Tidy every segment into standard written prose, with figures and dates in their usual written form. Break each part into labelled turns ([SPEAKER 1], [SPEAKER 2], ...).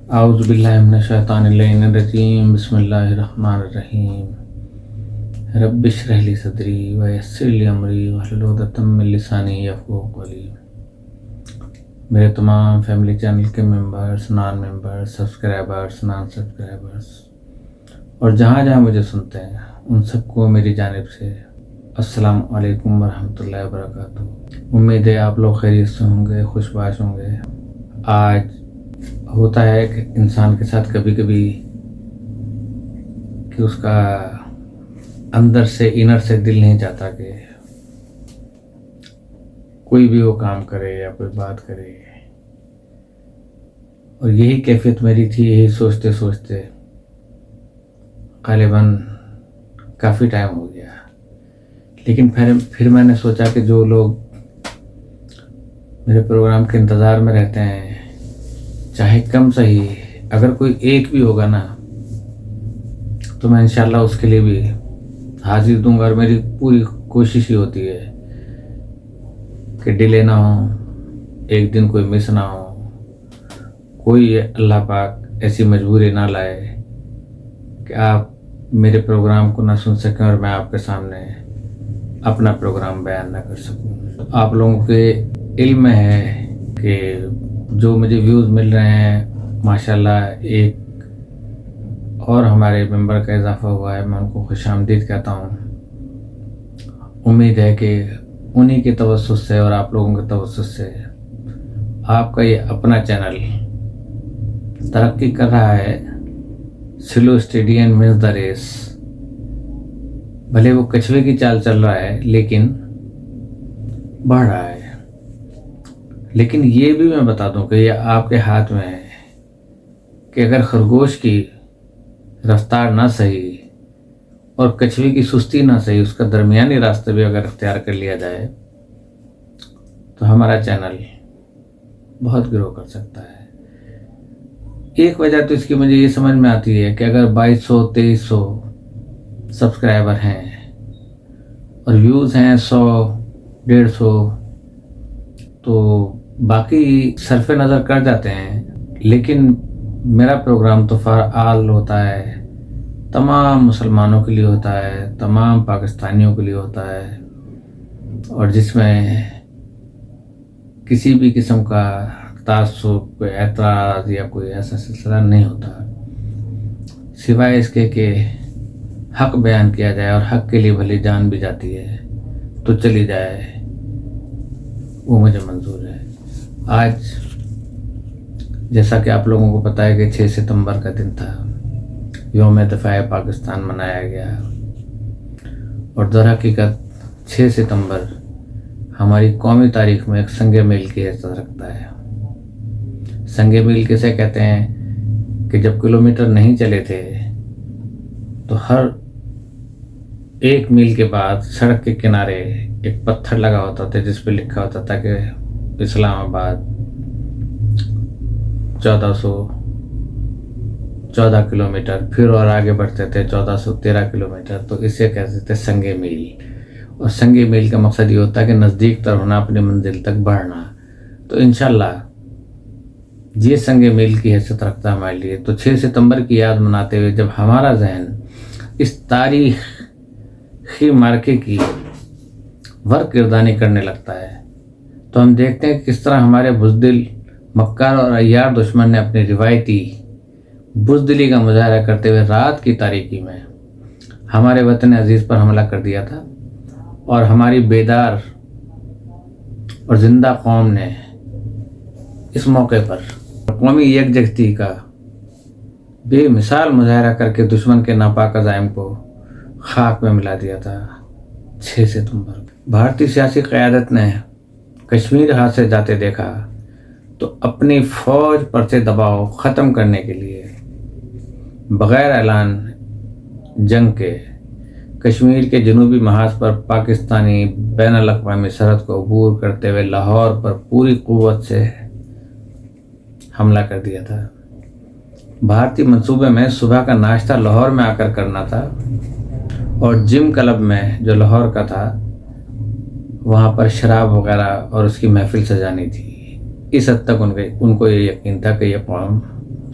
[SPEAKER 1] اعوذ باللہ من الشیطان الرجیم بسم اللہ الرحمن الرحیم رب اشرح لی صدری ویسر لی امری واحلل عقدۃ من لسانی یفقہوا قولی۔ میرے تمام فیملی چینل کے members, naan members, subscribers, naan subscribers اور جہاں جہاں مجھے سنتے ہیں ان سب کو میری جانب سے السلام علیکم ورحمۃ اللہ وبرکاتہ۔ امید ہے آپ لوگ خیریت سے ہوں گے، خوش باش ہوں گے۔ آج ہوتا ہے کہ انسان کے ساتھ کبھی کبھی کہ اس کا اندر سے انر سے دل نہیں چاہتا کہ کوئی بھی وہ کام کرے یا کوئی بات کرے، اور یہی کیفیت میری تھی۔ یہی سوچتے سوچتے غالباً کافی ٹائم ہو گیا، لیکن پھر میں نے سوچا کہ جو لوگ میرے پروگرام کے انتظار میں رہتے ہیں، چاہے کم صحیح، اگر کوئی ایک بھی ہوگا نا تو میں انشاءاللہ اس کے لیے بھی حاضر دوں گا، اور میری پوری کوشش ہی ہوتی ہے کہ ڈیلے نہ ہو، ایک دن کوئی مس نہ ہو، کوئی اللہ پاک ایسی مجبوری نہ لائے کہ آپ میرے پروگرام کو نہ سن سکیں اور میں آپ کے سامنے اپنا پروگرام بیان نہ کر سکوں۔ آپ لوگوں کے علم میں ہے کہ جو مجھے ویوز مل رہے ہیں ماشاءاللہ، ایک اور ہمارے ممبر کا اضافہ ہوا ہے، میں ان کو خوش آمدید کہتا ہوں۔ امید ہے کہ انہی کے توسط سے اور آپ لوگوں کے توسط سے آپ کا یہ اپنا چینل ترقی کر رہا ہے۔ سلو اسٹیڈین ونز دا ریس، بھلے وہ کچھوے کی چال چل رہا ہے لیکن بڑھ رہا ہے۔ لیکن یہ بھی میں بتا دوں کہ یہ آپ کے ہاتھ میں ہے کہ اگر خرگوش کی رفتار نہ صحیح اور کچھوے کی سستی نہ صحیح، اس کا درمیانی راستہ بھی اگر اختیار کر لیا جائے تو ہمارا چینل بہت گرو کر سکتا ہے۔ ایک وجہ تو اس کی مجھے یہ سمجھ میں آتی ہے کہ اگر 2200-2300 سبسکرائبر ہیں اور ویوز ہیں 100-150، تو باقی صرف نظر کر جاتے ہیں، لیکن میرا پروگرام تو فار آل ہوتا ہے، تمام مسلمانوں کے لیے ہوتا ہے، تمام پاکستانیوں کے لیے ہوتا ہے، اور جس میں کسی بھی قسم کا تعصب، کوئی اعتراض یا کوئی ایسا سلسلہ نہیں ہوتا، سوائے اس کے کہ حق بیان کیا جائے، اور حق کے لیے بھلی جان بھی جاتی ہے تو چلی جائے، وہ مجھے منظور ہے۔ آج جیسا کہ آپ لوگوں کو پتہ ہے کہ 6 ستمبر کا دن تھا، یوم دفاع پاکستان منایا گیا، اور در حقیقت 6 ستمبر ہماری قومی تاریخ میں ایک سنگ میل کی حیثیت رکھتا ہے۔ سنگ میل کسے کہتے ہیں کہ جب کلومیٹر نہیں چلے تھے تو ہر 1 میل کے بعد سڑک کے کنارے ایک پتھر لگا ہوتا تھا جس پہ لکھا ہوتا تھا کہ اسلام آباد 1414 کلومیٹر، پھر اور آگے بڑھتے تھے 1413 کلومیٹر، تو اسے کہتے تھے سنگ میل۔ اور سنگ میل کا مقصد یہ ہوتا ہے کہ نزدیک تر ہونا، اپنی منزل تک بڑھنا۔ تو انشاءاللہ یہ سنگ میل کی حیثیت رکھتا ہے ہمارے لیے۔ تو 6 ستمبر کی یاد مناتے ہوئے جب ہمارا ذہن اس تاریخی مارکے کی ورق گردانی کرنے لگتا ہے تو ہم دیکھتے ہیں کہ کس طرح ہمارے بزدل، مکار اور عیار دشمن نے اپنی روایتی بزدلی کا مظاہرہ کرتے ہوئے رات کی تاریکی میں ہمارے وطن عزیز پر حملہ کر دیا تھا، اور ہماری بیدار اور زندہ قوم نے اس موقع پر قومی یکجہتی کا بے مثال مظاہرہ کر کے دشمن کے ناپاک عزائم کو خاک میں ملا دیا تھا۔ 6 ستمبر بھارتی سیاسی قیادت نے کشمیر ہاتھ سے جاتے دیکھا تو اپنی فوج پر سے دباؤ ختم کرنے کے لیے بغیر اعلان جنگ کے کشمیر کے جنوبی محاذ پر پاکستانی بین الاقوامی سرحد کو عبور کرتے ہوئے لاہور پر پوری قوت سے حملہ کر دیا تھا۔ بھارتی منصوبے میں صبح کا ناشتہ لاہور میں آ کر کرنا تھا، اور جم کلب میں جو لاہور کا تھا وہاں پر شراب وغیرہ اور اس کی محفل سجانی تھی۔ اس حد تک ان کو یہ یقین تھا کہ یہ قوم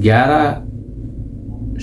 [SPEAKER 1] 11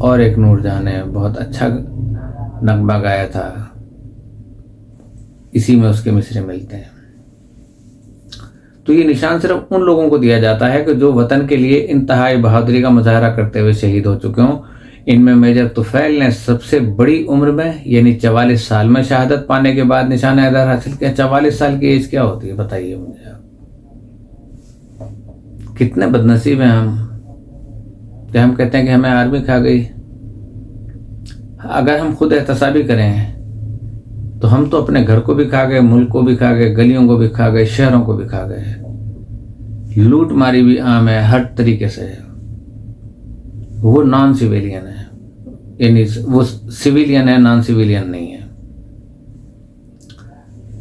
[SPEAKER 1] اور ایک نور جہاں نے بہت اچھا نغمہ گایا تھا، اسی میں اس کے مصرے ملتے ہیں۔ تو یہ نشان صرف ان لوگوں کو دیا جاتا ہے کہ جو وطن کے لیے انتہائی بہادری کا مظاہرہ کرتے ہوئے شہید ہو چکے ہوں۔ ان میں میجر طفیل نے سب سے بڑی عمر میں یعنی 44 سال میں شہادت پانے کے بعد نشان حیدر حاصل کیا۔ 44 سال کی ایج کیا ہوتی ہے بتائیے مجھے، کتنے بد نصیب ہیں ہم کہ ہم کہتے ہیں کہ ہمیں آرمی کھا گئی۔ اگر ہم خود احتسابی کریں تو ہم تو اپنے گھر کو بھی کھا گئے، ملک کو بھی کھا گئے، گلیوں کو بھی کھا گئے، شہروں کو بھی کھا گئے۔ لوٹ ماری بھی عام ہے ہر طریقے سے۔ وہ نان سویلین ہے، یعنی وہ سویلین ہے، نان سویلین نہیں ہے۔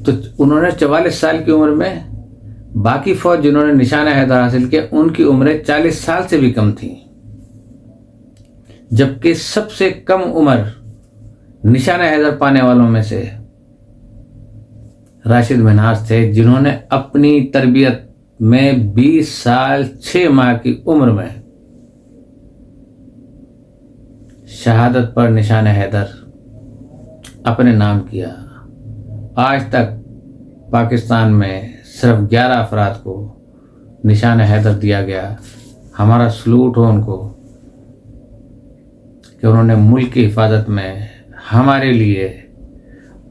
[SPEAKER 1] تو انہوں نے 44 سال کی عمر میں، باقی فوج جنہوں نے نشان حیدر حاصل کیا ان کی عمریں 40 سال سے بھی کم تھیں، جبکہ سب سے کم عمر نشان حیدر پانے والوں میں سے راشد منہاج تھے، جنہوں نے اپنی تربیت میں 20 سال 6 ماہ کی عمر میں شہادت پر نشان حیدر اپنے نام کیا۔ آج تک پاکستان میں صرف 11 افراد کو نشان حیدر دیا گیا۔ ہمارا سلوٹ ہو ان کو کہ انہوں نے ملک کی حفاظت میں ہمارے لیے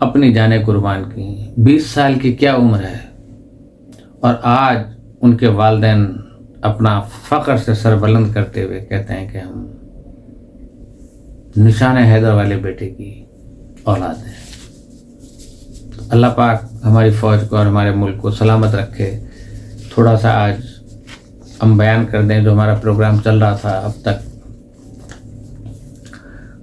[SPEAKER 1] اپنی جانیں قربان کی۔ 20 سال کی کیا عمر ہے، اور آج ان کے والدین اپنا فخر سے سر بلند کرتے ہوئے کہتے ہیں کہ ہم نشان حیدر والے بیٹے کی اولاد ہے۔ اللہ پاک ہماری فوج کو اور ہمارے ملک کو سلامت رکھے۔ تھوڑا سا آج ہم بیان کر دیں جو ہمارا پروگرام چل رہا تھا اب تک،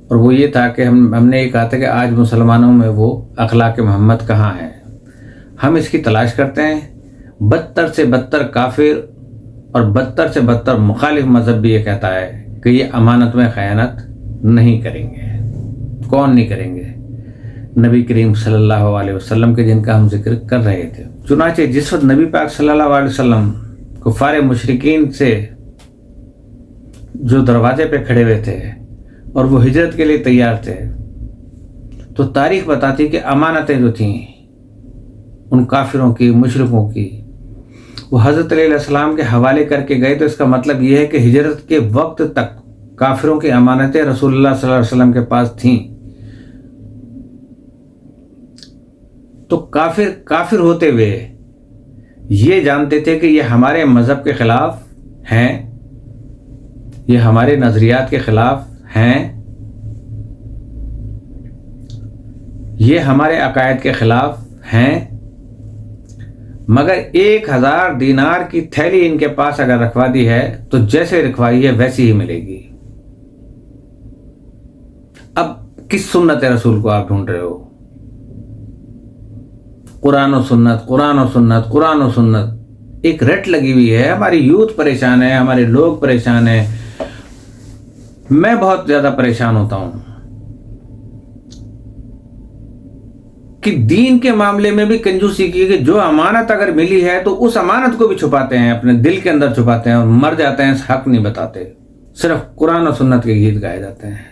[SPEAKER 1] اور وہ یہ تھا کہ ہم نے یہ کہا تھا کہ آج مسلمانوں میں وہ اخلاق محمد کہاں ہے۔ ہم اس کی تلاش کرتے ہیں۔ بدتر سے بدتر کافر اور بدتر سے بدتر مخالف مذہب بھی یہ کہتا ہے کہ یہ امانت میں خیانت نہیں کریں گے۔ کون نہیں کریں گے؟ نبی کریم صلی اللہ علیہ وسلم کے، جن کا ہم ذکر کر رہے تھے۔ چنانچہ جس وقت نبی پاک صلی اللہ علیہ وسلم کفار مشرکین سے جو دروازے پہ کھڑے ہوئے تھے اور وہ ہجرت کے لیے تیار تھے، تو تاریخ بتاتی کہ امانتیں جو تھیں ان کافروں کی، مشرکوں کی، وہ حضرت علیہ السلام کے حوالے کر کے گئے۔ تو اس کا مطلب یہ ہے کہ ہجرت کے وقت تک کافروں کی امانتیں رسول اللہ صلی اللہ علیہ وسلم کے پاس تھیں۔ تو کافر ہوتے ہوئے یہ جانتے تھے کہ یہ ہمارے مذہب کے خلاف ہیں، یہ ہمارے نظریات کے خلاف ہیں، یہ ہمارے عقائد کے خلاف ہیں، مگر 1000 دینار کی تھیلی ان کے پاس اگر رکھوا دی ہے تو جیسے رکھوائی ہے ویسی ہی ملے گی۔ اب کس سنت رسول کو آپ ڈھونڈ رہے ہو؟ قرآن و سنت، قرآن و سنت، قرآن و سنت، ایک رٹ لگی ہوئی ہے۔ ہماری یوتھ پریشان ہے، ہمارے لوگ پریشان ہیں، میں بہت زیادہ پریشان ہوتا ہوں کہ دین کے معاملے میں بھی کنجوسی کی، کہ جو امانت اگر ملی ہے تو اس امانت کو بھی چھپاتے ہیں، اپنے دل کے اندر چھپاتے ہیں اور مر جاتے ہیں، حق نہیں بتاتے، صرف قرآن و سنت کے گیت گائے جاتے ہیں۔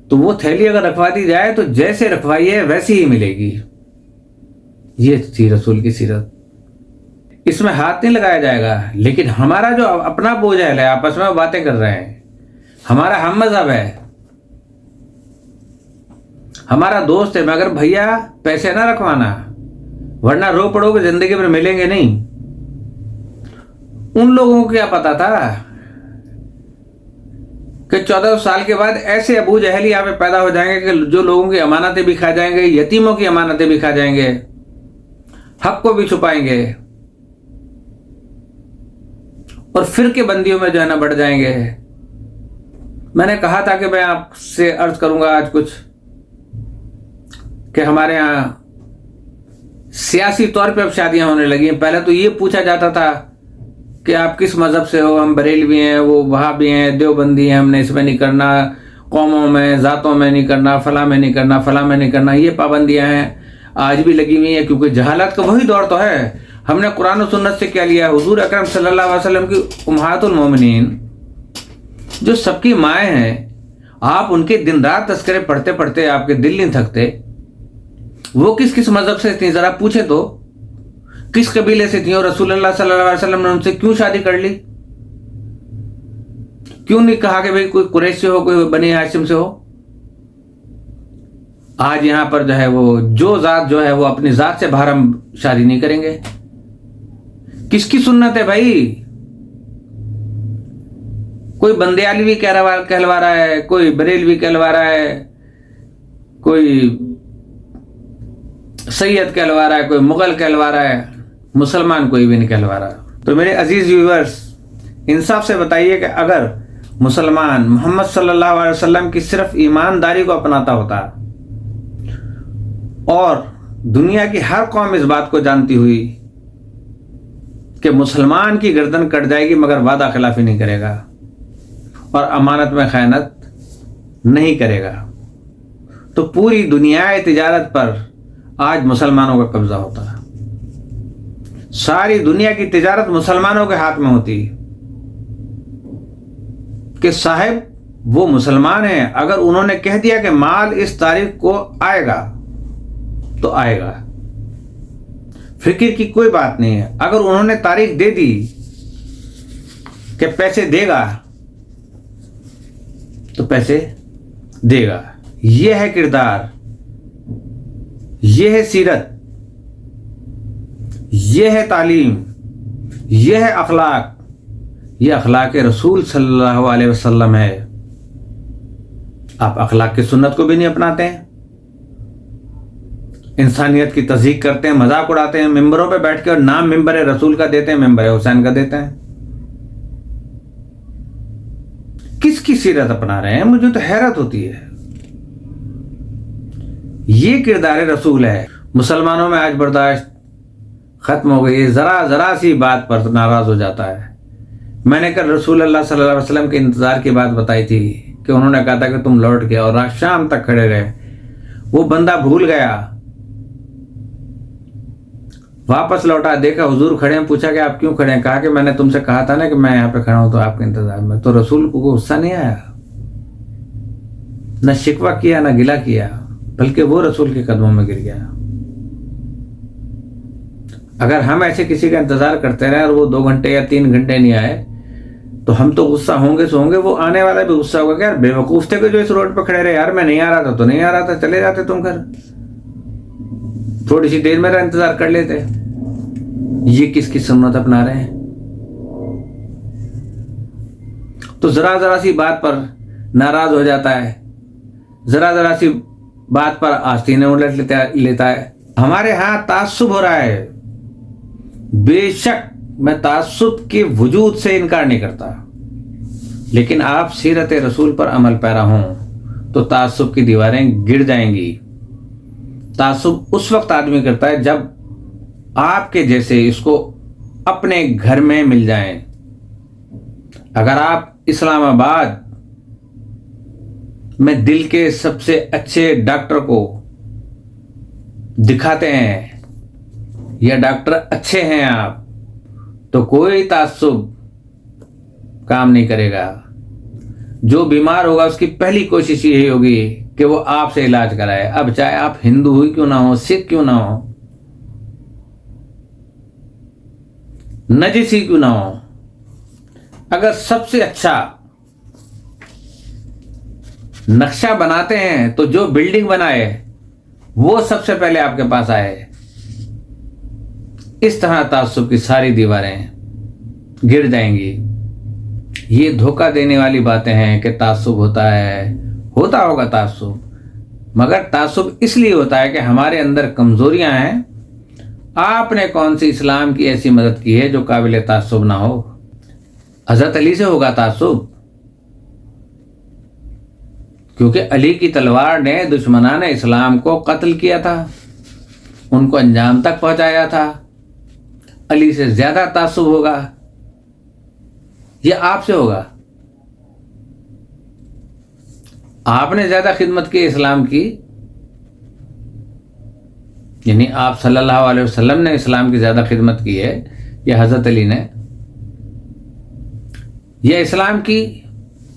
[SPEAKER 1] تو وہ تھیلی اگر رکھوا دی جائے تو جیسے رکھوائی ہے ویسی ہی ملے گی۔ یہ تھی رسول کی سیرت۔ اس میں ہاتھ نہیں لگایا جائے گا، لیکن ہمارا جو اپنا بوجھل ہے، آپس میں باتیں کر رہے ہیں، ہمارا ہم مذہب ہے، ہمارا دوست ہے، مگر بھیا پیسے نہ رکھوانا ورنہ رو پڑو گے، زندگی میں ملیں گے نہیں۔ ان لوگوں کو کیا پتا تھا کہ 14 سال کے بعد ایسے ابو جہل یہاں پہ پیدا ہو جائیں گے کہ جو لوگوں کی امانتیں بھی کھا جائیں گے، یتیموں کی امانتیں بھی کھا جائیں گے، حق کو بھی چھپائیں گے، اور فرقے بندیوں میں جو ہے نا بڑھ جائیں گے۔ میں نے کہا تھا کہ میں آپ سے عرض کروں گا آج کچھ کہ ہمارے ہاں سیاسی طور پہ اب شادیاں ہونے لگی ہیں۔ پہلے تو یہ پوچھا جاتا تھا کہ آپ کس مذہب سے ہو، ہم بریلوی ہیں، وہ وہابی ہیں، دیوبندی ہیں، ہم نے اس میں نہیں کرنا، قوموں میں، ذاتوں میں نہیں کرنا، فلاں میں نہیں کرنا، فلاں میں نہیں کرنا۔ یہ پابندیاں ہیں آج بھی لگی ہوئی ہیں، کیونکہ جہالت کا وہی دور تو ہے۔ ہم نے قرآن و سنت سے کیا لیا؟ حضور اکرم صلی اللہ علیہ وسلم کی امہات المومنین جو سب کی مائیں ہیں، آپ ان کے دن رات تذکرے پڑھتے پڑھتے آپ کے دل نہیں تھکتے. وہ کس مذہب سے تھیں ذرا پوچھے تو, کس قبیلے سے تھیں, اور رسول اللہ صلی اللہ علیہ وسلم نے ان سے کیوں شادی کر لی؟ کیوں نہیں کہا کہ بھئی کوئی قریش سے ہو, کوئی بنی ہاشم سے ہو؟ آج یہاں پر جو ہے وہ جو ذات جو ہے وہ اپنی ذات سے باہر ہم شادی نہیں کریں گے. کس کی سنت ہے بھائی؟ کوئی بندیالوی کہلوا رہا ہے, کوئی بریلوی کہلوا رہا ہے, کوئی سید کہلوا رہا ہے, کوئی مغل کہلوا رہا ہے, مسلمان کوئی بھی نہیں کہلوا رہا. تو میرے عزیز ویورز, انصاف سے بتائیے کہ اگر مسلمان محمد صلی اللہ علیہ وسلم کی صرف ایمانداری کو اپناتا ہوتا اور دنیا کی ہر قوم اس بات کو جانتی ہوئی کہ مسلمان کی گردن کٹ جائے گی مگر وعدہ خلافی نہیں کرے گا اور امانت میں خیانت نہیں کرے گا, تو پوری دنیا تجارت پر آج مسلمانوں کا قبضہ ہوتا. ساری دنیا کی تجارت مسلمانوں کے ہاتھ میں ہوتی کہ صاحب وہ مسلمان ہیں, اگر انہوں نے کہہ دیا کہ مال اس تاریخ کو آئے گا تو آئے گا, فکر کی کوئی بات نہیں ہے. اگر انہوں نے تاریخ دے دی کہ پیسے دے گا تو پیسے دے گا. یہ ہے کردار, یہ ہے سیرت, یہ ہے تعلیم, یہ ہے اخلاق, یہ اخلاق رسول صلی اللہ علیہ وسلم ہے. آپ اخلاق کی سنت کو بھی نہیں اپناتے ہیں, انسانیت کی تضحیک کرتے ہیں, مذاق اڑاتے ہیں, ممبروں پہ بیٹھ کے اور نام ممبر رسول کا دیتے ہیں, ممبر حسین کا دیتے ہیں. کس کی سیرت اپنا رہے ہیں؟ مجھے تو حیرت ہوتی ہے. یہ کردار رسول ہے. مسلمانوں میں آج برداشت ختم ہو گئی. ذرا سی بات پر ناراض ہو جاتا ہے. میں نے کل رسول اللہ صلی اللہ علیہ وسلم کے انتظار کی بات بتائی تھی کہ انہوں نے کہا تھا کہ تم لوٹ گئے اور رات شام تک کھڑے رہے. وہ بندہ بھول گیا, واپس لوٹا, دیکھا حضور کھڑے ہیں, پوچھا کہ آپ کیوں کھڑے ہیں؟ کہا کہ میں نے تم سے کہا تھا نا کہ میں یہاں پہ کھڑا ہوں تو آپ کے انتظار میں. تو رسول کو غصہ نہیں آیا, نہ شکوہ کیا نہ گلہ کیا, بلکہ وہ رسول کے قدموں میں گر گیا. اگر ہم ایسے کسی کا انتظار کرتے رہے اور وہ 2 گھنٹے یا 3 گھنٹے نہیں آئے تو ہم تو غصہ ہوں گے سو ہوں گے, وہ آنے والا بھی غصہ ہوگا کہ یار بے وقوف تھے کہ جو اس روڈ پہ کھڑے رہے, یار میں نہیں آ رہا تھا تو نہیں آ رہا تھا, چلے جاتے تم گھر, تھوڑی سی دیر میرا انتظار کر لیتے. یہ کس کی سنت اپنا رہے ہیں؟ تو ذرا سی بات پر ناراض ہو جاتا ہے, ذرا سی بات پر آستینیں الٹ لیتا ہے. ہمارے ہاں تعصب ہو رہا ہے. بے شک میں تعصب کے وجود سے انکار نہیں کرتا, لیکن آپ سیرت رسول پر عمل پیرا ہوں تو تعصب کی دیواریں گر جائیں گی. تعصب اس وقت آدمی کرتا ہے جب آپ کے جیسے اس کو اپنے گھر میں مل جائیں. اگر آپ اسلام آباد میں دل کے سب سے اچھے ڈاکٹر کو دکھاتے ہیں یا ڈاکٹر اچھے ہیں آپ, تو کوئی تعصب کام نہیں کرے گا. جو بیمار ہوگا اس کی پہلی کوشش یہی ہوگی کہ وہ آپ سے علاج کرائے, اب چاہے آپ ہندو ہی کیوں نہ ہو, سکھ کیوں نہ ہو, نجس ہی کیوں نہ ہو. اگر سب سے اچھا نقشہ بناتے ہیں تو جو بلڈنگ بنائے وہ سب سے پہلے آپ کے پاس آئے. اس طرح تعصب کی ساری دیواریں گر جائیں گی. یہ دھوکہ دینے والی باتیں ہیں کہ تعصب ہوتا ہے, ہوتا ہوگا تعصب, مگر تعصب اس لیے ہوتا ہے کہ ہمارے اندر کمزوریاں ہیں. آپ نے کون سی اسلام کی ایسی مدد کی ہے جو قابل تعصب نہ ہو؟ حضرت علی سے ہوگا تعصب, کیونکہ علی کی تلوار نے دشمنان اسلام کو قتل کیا تھا, ان کو انجام تک پہنچایا تھا. علی سے زیادہ تعصب ہوگا یا آپ سے ہوگا؟ آپ نے زیادہ خدمت کی اسلام کی, یعنی آپ صلی اللہ علیہ وسلم نے اسلام کی زیادہ خدمت کی ہے یا حضرت علی نے, یا اسلام کی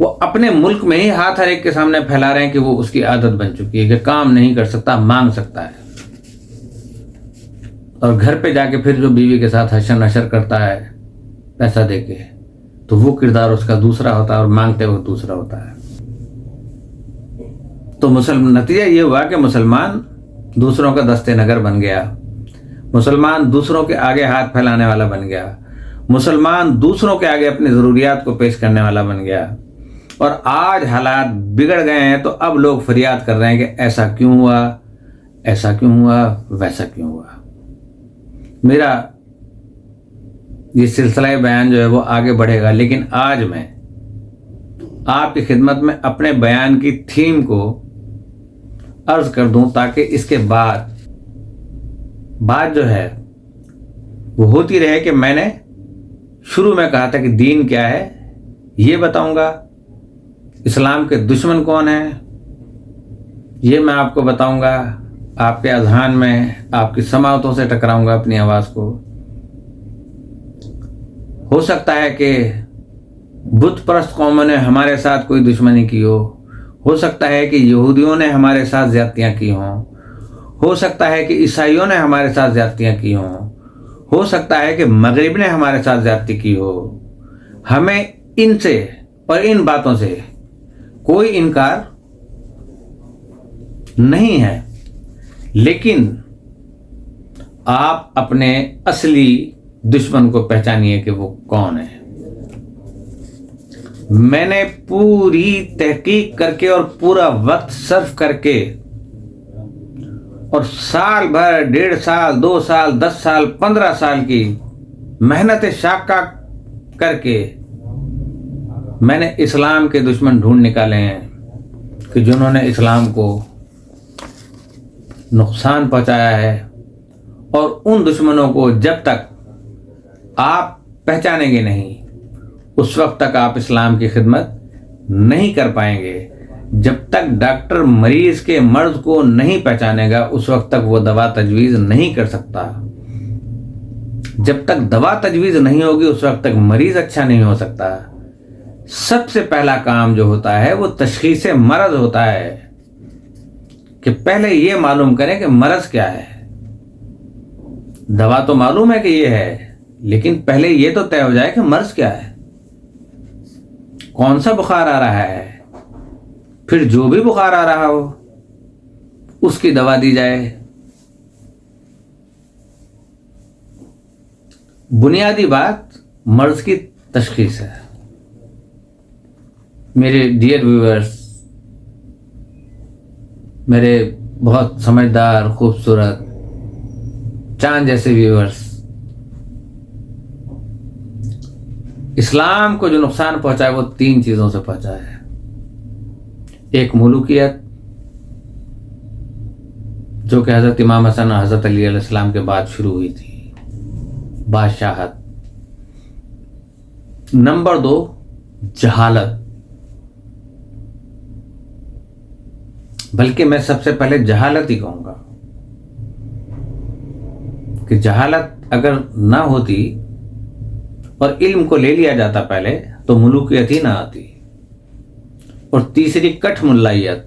[SPEAKER 1] وہ اپنے ملک میں ہی ہاتھ ہر ایک کے سامنے پھیلا رہے ہیں کہ وہ اس کی عادت بن چکی ہے کہ کام نہیں کر سکتا، مانگ سکتا ہے، اور گھر پہ جا کے پھر جو بیوی کے ساتھ حشر نشر کرتا ہے پیسہ دے کے، تو وہ کردار اس کا دوسرا ہوتا ہے اور مانگتے وقت دوسرا ہوتا ہے۔ تو نتیجہ یہ ہوا کہ مسلمان دوسروں کا دست نگر بن گیا، مسلمان دوسروں کے آگے ہاتھ پھیلانے والا بن گیا، مسلمان دوسروں کے آگے اپنی ضروریات کو پیش کرنے والا بن گیا، اور آج حالات بگڑ گئے ہیں تو اب لوگ فریاد کر رہے ہیں کہ ایسا کیوں ہوا، ایسا کیوں ہوا، ویسا کیوں ہوا۔ میرا یہ سلسلہ بیان جو ہے وہ آگے بڑھے گا، لیکن آج میں آپ کی خدمت میں اپنے بیان کی تھیم کو عرض کر دوں تاکہ اس کے بعد بات جو ہے وہ ہوتی رہے کہ میں نے شروع میں کہا تھا کہ دین کیا ہے یہ بتاؤں گا، اسلام کے دشمن کون ہیں یہ میں آپ کو بتاؤں گا، آپ کے اذہان میں آپ کی سماعتوں سے ٹکراؤں گا اپنی آواز کو۔ ہو سکتا ہے کہ بت پرست قوموں نے ہمارے ساتھ کوئی دشمنی کی ہو سکتا ہے کہ یہودیوں نے ہمارے ساتھ زیادتیاں کی ہو سکتا ہے کہ عیسائیوں نے ہمارے ساتھ زیادتیاں کی ہو سکتا ہے کہ مغرب نے ہمارے ساتھ زیادتی کی ہو۔ ہمیں ان سے اور ان باتوں سے کوئی انکار نہیں ہے، لیکن آپ اپنے اصلی دشمن کو پہچانیے کہ وہ کون ہے۔ میں نے پوری تحقیق کر کے اور پورا وقت صرف کر کے اور سال بھر، 1.5 سال، 2 سال، 10 سال، 15 سال کی محنت شاقہ کر کے میں نے اسلام کے دشمن ڈھونڈ نکالے ہیں کہ جنہوں نے اسلام کو نقصان پہنچایا ہے، اور ان دشمنوں کو جب تک آپ پہچانیں گے نہیں اس وقت تک آپ اسلام کی خدمت نہیں کر پائیں گے۔ جب تک ڈاکٹر مریض کے مرض کو نہیں پہچانے گا اس وقت تک وہ دوا تجویز نہیں کر سکتا۔ جب تک دوا تجویز نہیں ہوگی اس وقت تک مریض اچھا نہیں ہو سکتا۔ سب سے پہلا کام جو ہوتا ہے وہ تشخیص مرض ہوتا ہے کہ پہلے یہ معلوم کریں کہ مرض کیا ہے۔ دوا تو معلوم ہے کہ یہ ہے، لیکن پہلے یہ تو طے ہو جائے کہ مرض کیا ہے، کون سا بخار آ رہا ہے، پھر جو بھی بخار آ رہا ہو اس کی دوا دی جائے۔ بنیادی بات مرض کی تشخیص ہے۔ میرے ڈیئر ویورز، میرے بہت سمجھدار، خوبصورت، چاند جیسے ویورز، اسلام کو جو نقصان پہنچا ہے وہ 3 چیزوں سے پہنچا ہے۔ ایک ملوکیت، جو کہ حضرت امام حسن اور حضرت علی علیہ السلام کے بعد شروع ہوئی تھی، بادشاہت۔ نمبر 2 جہالت، بلکہ میں سب سے پہلے جہالت ہی کہوں گا کہ جہالت اگر نہ ہوتی اور علم کو لے لیا جاتا پہلے تو ملوکیت ہی نہ آتی۔ اور تیسری کٹھ ملائیت،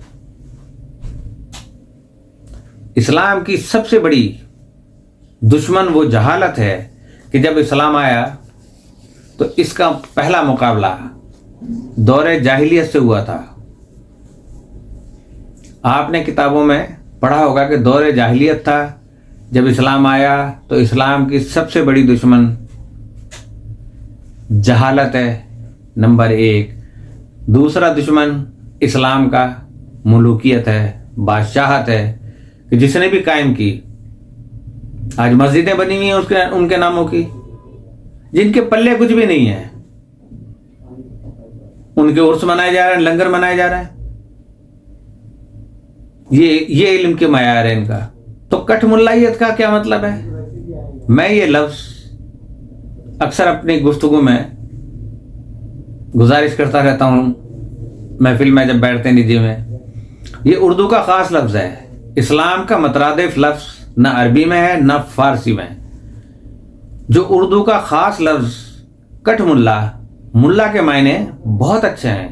[SPEAKER 1] اسلام کی سب سے بڑی دشمن وہ جہالت ہے کہ جب اسلام آیا تو اس کا پہلا مقابلہ دور جاہلیت سے ہوا تھا۔ آپ نے کتابوں میں پڑھا ہوگا کہ دور جاہلیت تھا، جب اسلام آیا تو اسلام کی سب سے بڑی دشمن جہالت ہے، نمبر 1۔ دوسرا دشمن اسلام کا ملوکیت ہے، بادشاہت ہے، کہ جس نے بھی قائم کی۔ آج مسجدیں بنی ہوئی ہیں ان کے ناموں کی، جن کے پلے کچھ بھی نہیں ہے، ان کے عرس منائے جا رہے ہیں، لنگر منائے جا رہے ہیں۔ یہ علم کے معیار ہے ان کا۔ تو کٹھ ملائیت کا کیا مطلب ہے؟ میں یہ لفظ اکثر اپنی گفتگو میں گزارش کرتا رہتا ہوں، محفل میں جب بیٹھتے نجی میں۔ یہ اردو کا خاص لفظ ہے، اسلام کا مترادف لفظ نہ عربی میں ہے نہ فارسی میں۔ جو اردو کا خاص لفظ کٹھ ملا، ملا کے معنی بہت اچھے ہیں،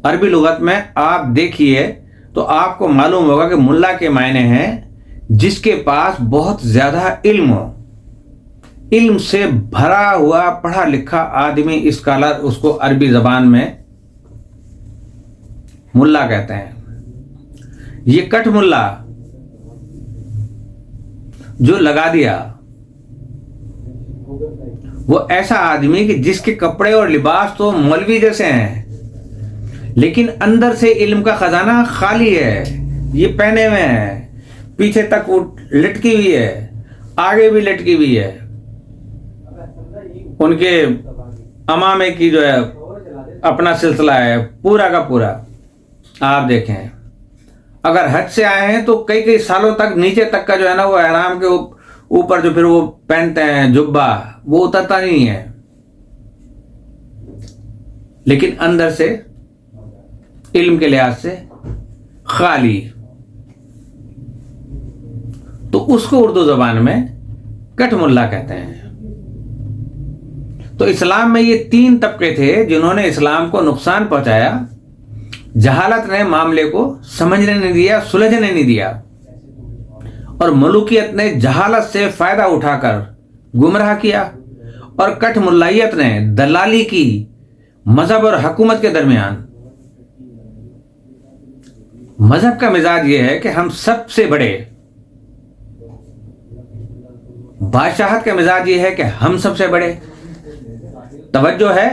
[SPEAKER 1] عربی لغت میں آپ دیکھیے تو آپ کو معلوم ہوگا کہ ملا کے معنی ہیں جس کے پاس بہت زیادہ علم ہو، علم سے بھرا ہوا پڑھا لکھا آدمی، اسکالر، اس کو عربی زبان میں ملا کہتے ہیں۔ یہ کٹ ملا جو لگا دیا، وہ ایسا آدمی کہ جس کے کپڑے اور لباس تو مولوی جیسے ہیں لیکن اندر سے علم کا خزانہ خالی ہے۔ یہ پہنے ہوئے ہیں، پیچھے تک وہ لٹکی ہوئی ہے، آگے بھی لٹکی ہوئی ہے، ان کے امامے کی جو ہے اپنا سلسلہ ہے پورا کا پورا۔ آپ دیکھیں اگر حج سے آئے ہیں تو کئی سالوں تک نیچے تک کا جو ہے نا وہ احرام کے اوپر جو پھر وہ پہنتے ہیں جبہ، وہ اترتا نہیں ہے، لیکن اندر سے علم کے لحاظ سے خالی، تو اس کو اردو زبان میں کٹ ملا کہتے ہیں۔ تو اسلام میں یہ 3 طبقے تھے جنہوں نے اسلام کو نقصان پہنچایا۔ جہالت نے معاملے کو سمجھنے نہیں دیا، سلجھنے نہیں دیا، اور ملوکیت نے جہالت سے فائدہ اٹھا کر گمراہ کیا، اور کٹ ملائیت نے دلالی کی مذہب اور حکومت کے درمیان۔ مذہب کا مزاج یہ ہے کہ ہم سب سے بڑے، بادشاہت کا مزاج یہ ہے کہ ہم سب سے بڑے۔ توجہ ہے؟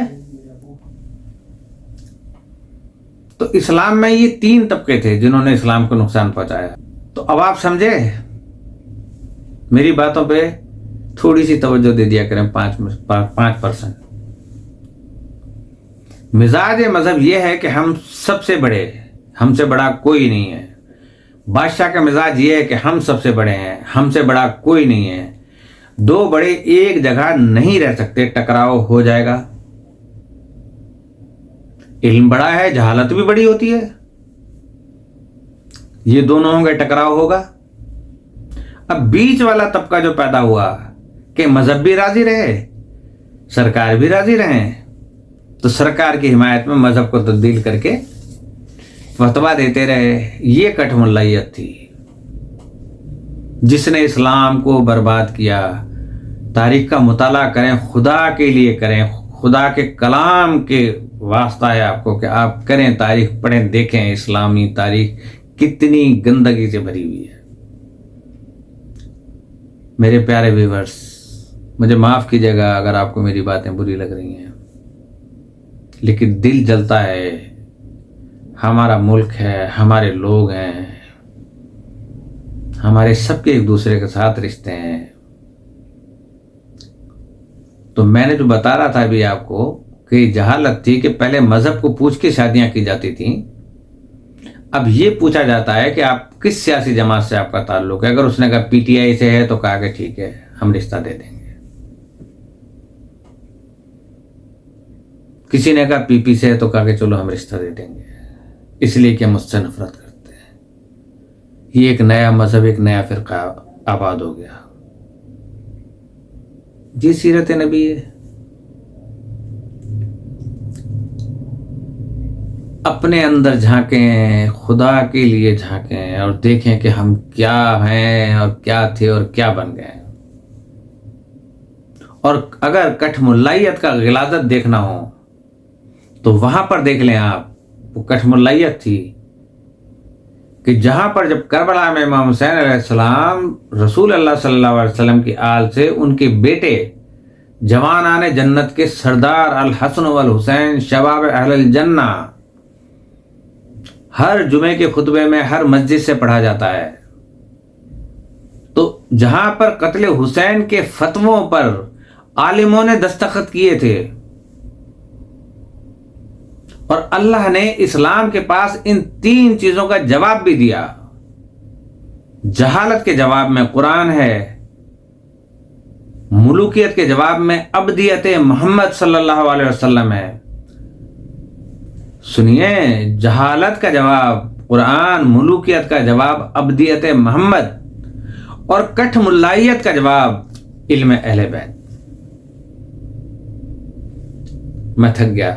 [SPEAKER 1] تو اسلام میں یہ 3 طبقے تھے جنہوں نے اسلام کو نقصان پہنچایا۔ تو اب آپ سمجھے، میری باتوں پہ تھوڑی سی توجہ دے دیا کریں، 5%۔ مزاج مذہب یہ ہے کہ ہم سب سے بڑے، ہم سے بڑا کوئی نہیں ہے۔ بادشاہ کا مزاج یہ ہے کہ ہم سب سے بڑے ہیں، ہم سے بڑا کوئی نہیں ہے۔ 2 بڑے ایک جگہ نہیں رہ سکتے، ٹکراؤ ہو جائے گا۔ علم بڑا ہے، جہالت بھی بڑی ہوتی ہے، یہ دونوں ہوں گے، ٹکراؤ ہوگا۔ اب بیچ والا طبقہ جو پیدا ہوا کہ مذہب بھی راضی رہے، سرکار بھی راضی رہیں، تو سرکار کی حمایت میں مذہب کو تبدیل کر کے فتویٰ دیتے رہے۔ یہ کٹ ملائیت تھی جس نے اسلام کو برباد کیا۔ تاریخ کا مطالعہ کریں، خدا کے لیے کریں، خدا کے کلام کے واسطہ ہے آپ کو کہ آپ کریں، تاریخ پڑھیں، دیکھیں اسلامی تاریخ کتنی گندگی سے بھری ہوئی ہے۔ میرے پیارے ویورز، مجھے معاف کیجیے گا اگر آپ کو میری باتیں بری لگ رہی ہیں، لیکن دل جلتا ہے۔ ہمارا ملک ہے، ہمارے لوگ ہیں، ہمارے سب کے ایک دوسرے کے ساتھ رشتے ہیں۔ تو میں نے جو بتا رہا تھا ابھی آپ کو کہ جہالت تھی کہ پہلے مذہب کو پوچھ کے شادیاں کی جاتی تھیں، اب یہ پوچھا جاتا ہے کہ آپ کس سیاسی جماعت سے آپ کا تعلق ہے۔ اگر اس نے کہا پی ٹی آئی سے ہے تو کہا کہ ٹھیک ہے، ہم رشتہ دے دیں گے۔ کسی نے کہا پی پی سے ہے تو کہا کہ چلو ہم رشتہ دے دیں گے، اس لیے کہ ہم اس سے نفرت کرتے ہیں۔ یہ ایک نیا مذہب، ایک نیا فرقہ آباد ہو گیا۔ جی سیرت نبی ہے۔ اپنے اندر جھانکیں، خدا کے لیے جھانکیں اور دیکھیں کہ ہم کیا ہیں اور کیا تھے اور کیا بن گئے۔ اور اگر کٹھ ملائیت کا غلاظت دیکھنا ہو تو وہاں پر دیکھ لیں آپ، وہ کٹھ ملائیت تھی کہ جہاں پر جب کربلا میں امام حسین علیہ السلام رسول اللہ صلی اللہ علیہ وسلم کی آل سے ان کے بیٹے جوانان جنت کے سردار الحسن والحسین شباب اہل الجنہ، ہر جمعے کے خطبے میں ہر مسجد سے پڑھا جاتا ہے، تو جہاں پر قتل حسین کے فتووں پر عالموں نے دستخط کیے تھے، اور اللہ نے اسلام کے پاس ان 3 چیزوں کا جواب بھی دیا۔ جہالت کے جواب میں قرآن ہے، ملوکیت کے جواب میں ابدیت محمد صلی اللہ علیہ وسلم ہے۔ سنیے، جہالت کا جواب قرآن، ملوکیت کا جواب ابدیت محمد، اور کٹھ ملائیت کا جواب علم اہل بیت۔ میں تھک گیا،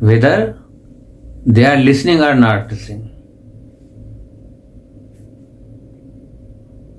[SPEAKER 1] whether they are listening or not listening,